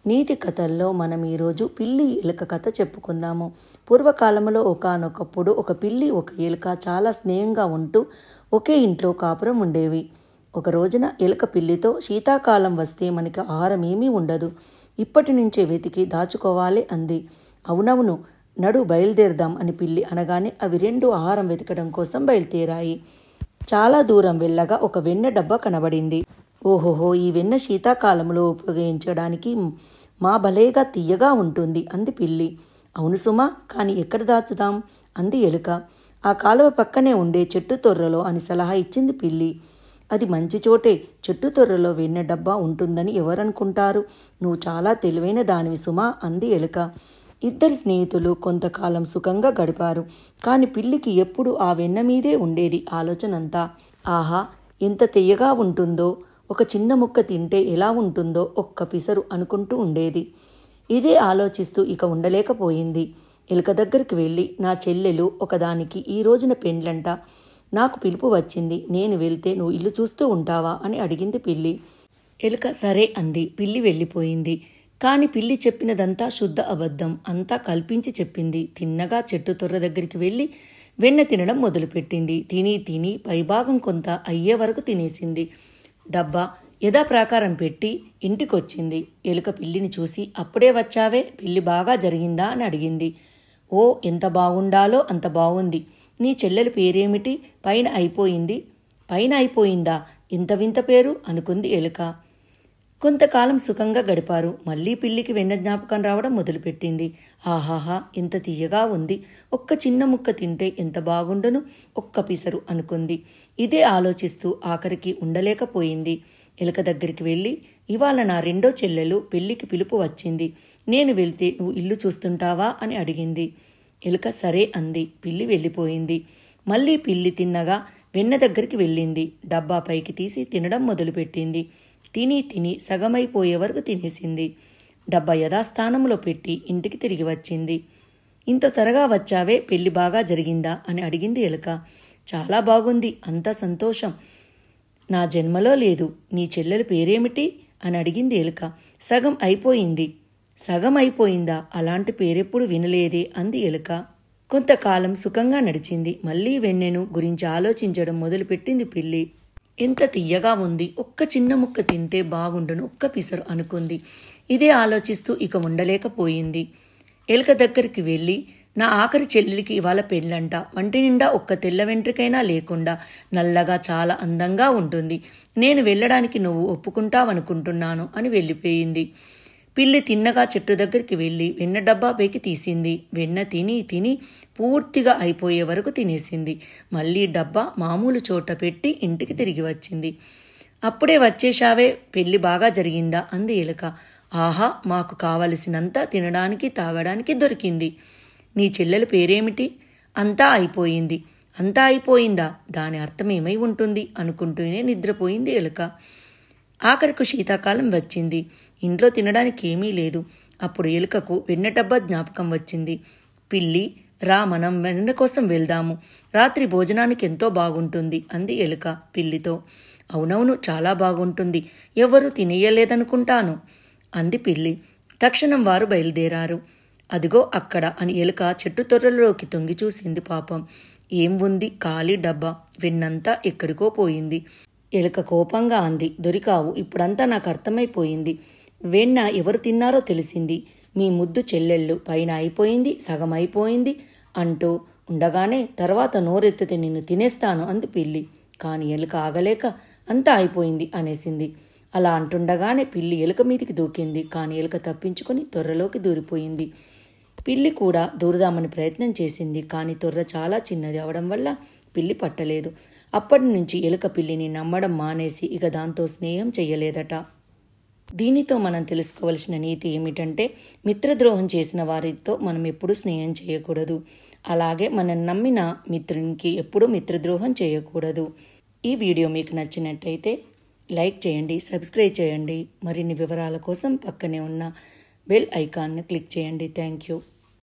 నీతి కథల్లో మనం ఈరోజు పిల్లి ఎలుక కథ చెప్పుకుందాము. పూర్వకాలంలో ఒకానొకప్పుడు ఒక పిల్లి ఒక ఎలుక చాలా స్నేహంగా ఉంటూ ఒకే ఇంట్లో కాపురం ఉండేవి. ఒక రోజున ఎలుక పిల్లితో, శీతాకాలం వస్తే మనకి ఆహారం ఏమీ ఉండదు, ఇప్పటి నుంచే వెతికి దాచుకోవాలి అంది. అవునవును, నడు బయలుదేరదాం అని పిల్లి అనగానే అవి రెండు ఆహారం వెతకడం కోసం బయలుదేరాయి. చాలా దూరం వెళ్ళగా ఒక వెన్న డబ్బా కనబడింది. ఓహోహో, ఈ వెన్న శీతాకాలంలో ఉపయోగించడానికి మా భలేగా తీయగా ఉంటుంది అంది పిల్లి. అవును సుమా, కానీ ఎక్కడ దాచుదాం అంది ఎలుక. ఆ కాలువ పక్కనే ఉండే చెట్టు తొర్రలో అని సలహా ఇచ్చింది పిల్లి. అది మంచి చోటే, చెట్టు తొర్రలో వెన్న డబ్బా ఉంటుందని ఎవరనుకుంటారు? నువ్వు చాలా తెలివైన దానివి సుమా అంది ఎలుక. ఇద్దరు స్నేహితులు కొంతకాలం సుఖంగా గడిపారు. కాని పిల్లికి ఎప్పుడు ఆ వెన్న మీదే ఉండేది ఆలోచనంతా. ఆహా, ఎంత తెయ్యగా ఉంటుందో, ఒక చిన్న ముక్క తింటే ఎలా ఉంటుందో ఒక్క పిసరు అనుకుంటూ ఉండేది. ఇదే ఆలోచిస్తూ ఇక ఉండలేకపోయింది. ఎలుక దగ్గరికి వెళ్ళి, నా చెల్లెలు ఒకదానికి ఈ రోజున పెండ్లంట, నాకు పిలుపు వచ్చింది, నేను వెళ్తే నువ్వు ఇల్లు చూస్తూ ఉంటావా అని అడిగింది పిల్లి. ఎలుక సరే అంది. పిల్లి వెళ్ళిపోయింది. కాని పిల్లి చెప్పినదంతా శుద్ధ అబద్ధం, అంతా కల్పించి చెప్పింది. తిన్నగా చెట్టు తొర్ర దగ్గరికి వెళ్ళి వెన్న తినడం మొదలుపెట్టింది. తిని తిని పైభాగం కొంత అయ్యే వరకు తినేసింది. డబ్బా యథాప్రాకారం పెట్టి ఇంటికొచ్చింది. ఎలుక పిల్లిని చూసి, అప్పుడే వచ్చావే, పిల్లి బాగా జరిగిందా అని అడిగింది. ఓ, ఎంత బాగుండాలో అంత బాగుంది. నీ చెల్లెలి పేరేమిటి? పైన అయిపోయింది. పైన అయిపోయిందా? ఇంత వింత పేరు అనుకుంది ఎలుక. కొంతకాలం సుఖంగా గడిపారు. మళ్ళీ పిల్లికి వెన్న జ్ఞాపకం రావడం మొదలుపెట్టింది. ఆహాహా, ఎంత తీయగా ఉంది, ఒక్క చిన్న ముక్క తింటే ఎంత బాగుండును, ఒక్క పిసరు అనుకుంది. ఇదే ఆలోచిస్తూ ఆఖరికి ఉండలేకపోయింది. ఎలుక దగ్గరికి వెళ్ళి, ఇవాళ నా రెండో చెల్లెలు పెళ్లికి పిలుపు వచ్చింది, నేను వెళ్తే నువ్వు ఇల్లు చూస్తుంటావా అని అడిగింది. ఎలుక సరే అంది. పిల్లి వెళ్ళిపోయింది. మళ్ళీ పిల్లి తిన్నగా వెన్న దగ్గరికి వెళ్ళింది. డబ్బా పైకి తీసి తినడం మొదలుపెట్టింది. తిని తిని సగమైపోయే వరకు తినేసింది. డబ్బా యథాస్థానంలో పెట్టి ఇంటికి తిరిగి వచ్చింది. ఇంత త్వరగా వచ్చావే, పెళ్లి బాగా జరిగిందా అని అడిగింది ఎలుక. చాలా బాగుంది, అంతా సంతోషం. నా జన్మలో లేదు. నీ చెల్లెలు పేరేమిటి అని అడిగింది ఎలుక. సగం అయిపోయింది. సగం అయిపోయిందా? అలాంటి పేరెప్పుడు వినలేదే అంది ఎలుక. కొంతకాలం సుఖంగా నడిచింది. మళ్ళీ వెన్నెను గురించి ఆలోచించడం మొదలుపెట్టింది పిల్లి. ఎంత తీయగా ఉంది, ఒక్క చిన్న ముక్క తింటే బాగుండును, ఒక్క పిసరు అనుకుంది. ఇదే ఆలోచిస్తూ ఇక ఉండలేకపోయింది. ఎలుక దగ్గరికి వెళ్ళి, నా ఆఖరి చెల్లెలికి ఇవాళ పెళ్ళంట, వంటి నిండా ఒక్క తెల్ల వెంట్రికైనా లేకుండా నల్లగా చాలా అందంగా ఉంటుంది, నేను వెళ్ళడానికి నువ్వు ఒప్పుకుంటావనుకుంటున్నాను అని వెళ్ళిపోయింది. పిల్లి తిన్నగా చెట్టు దగ్గరికి వెళ్ళి వెన్న డబ్బా పైకి తీసింది. వెన్న తిని తిని పూర్తిగా అయిపోయే వరకు తినేసింది. మళ్ళీ డబ్బా మామూలు చోట పెట్టి ఇంటికి తిరిగి వచ్చింది. అప్పుడే వచ్చేశావే, పెళ్లి బాగా జరిగిందా అంది ఎలుక. ఆహా, మాకు కావలసినంత తినడానికి తాగడానికి దొరికింది. నీ చెల్లెల పేరేమిటి? అంతా అయిపోయింది. అంతా అయిపోయిందా? దాని అర్థం ఏమై ఉంటుంది అనుకుంటూనే నిద్రపోయింది ఎలుక. ఆఖరికి శీతాకాలం వచ్చింది. ఇంట్లో తినడానికి ఏమీ లేదు. అప్పుడు ఎలుకకు వెన్న డబ్బా జ్ఞాపకం వచ్చింది. పిల్లి, రా, మనం వెన్న కోసం వెళ్దాము, రాత్రి భోజనానికి ఎంతో బాగుంటుంది అంది ఎలుక పిల్లితో. అవునవును, చాలా బాగుంటుంది, ఎవరూ తినేయలేదనుకుంటాను అంది పిల్లి. తక్షణం వారు బయలుదేరారు. అదిగో అక్కడ అని ఎలుక చెట్టు తొర్రలోకి తొంగి చూసింది. పాపం, ఏం ఉంది? ఖాళీ డబ్బా. వెన్నంతా ఎక్కడికో పోయింది. ఎలుక కోపంగా అంది, దొరికావు, ఇప్పుడంతా నాకు అర్థమైపోయింది. వెన్న ఎవరు తిన్నారో తెలిసింది. మీ ముద్దు చెల్లెళ్ళు. పైన అయిపోయింది, సగం అయిపోయింది అంటూ ఉండగానే తర్వాత నోరెత్తితే నిన్ను తినేస్తాను అంది పిల్లి. కాని ఎలుక ఆగలేక అంతా అయిపోయింది అనేసింది. అలా అంటుండగానే పిల్లి ఎలుక మీదికి దూకింది. కాని ఎలుక తప్పించుకొని తొర్రలోకి దూరిపోయింది. పిల్లి కూడా దూరదామని ప్రయత్నం చేసింది. కాని తొర్ర చాలా చిన్నది అవడం వల్ల పిల్లి పట్టలేదు. అప్పటి నుంచి ఎలుక పిల్లిని నమ్మడం మానేసి ఇక దాంతో స్నేహం చెయ్యలేదట. దీనితో మనం తెలుసుకోవలసిన నీతి ఏమిటంటే, మిత్రద్రోహం చేసిన వారితో మనం ఎప్పుడూ స్నేహం చేయకూడదు. అలాగే మనం నమ్మిన మిత్రునికి ఎప్పుడూ మిత్రద్రోహం చేయకూడదు. ఈ వీడియో మీకు నచ్చినట్టయితే లైక్ చేయండి, సబ్స్క్రైబ్ చేయండి. మరిన్ని వివరాల కోసం పక్కనే ఉన్న బెల్ ఐకాన్ను క్లిక్ చేయండి. Thank you.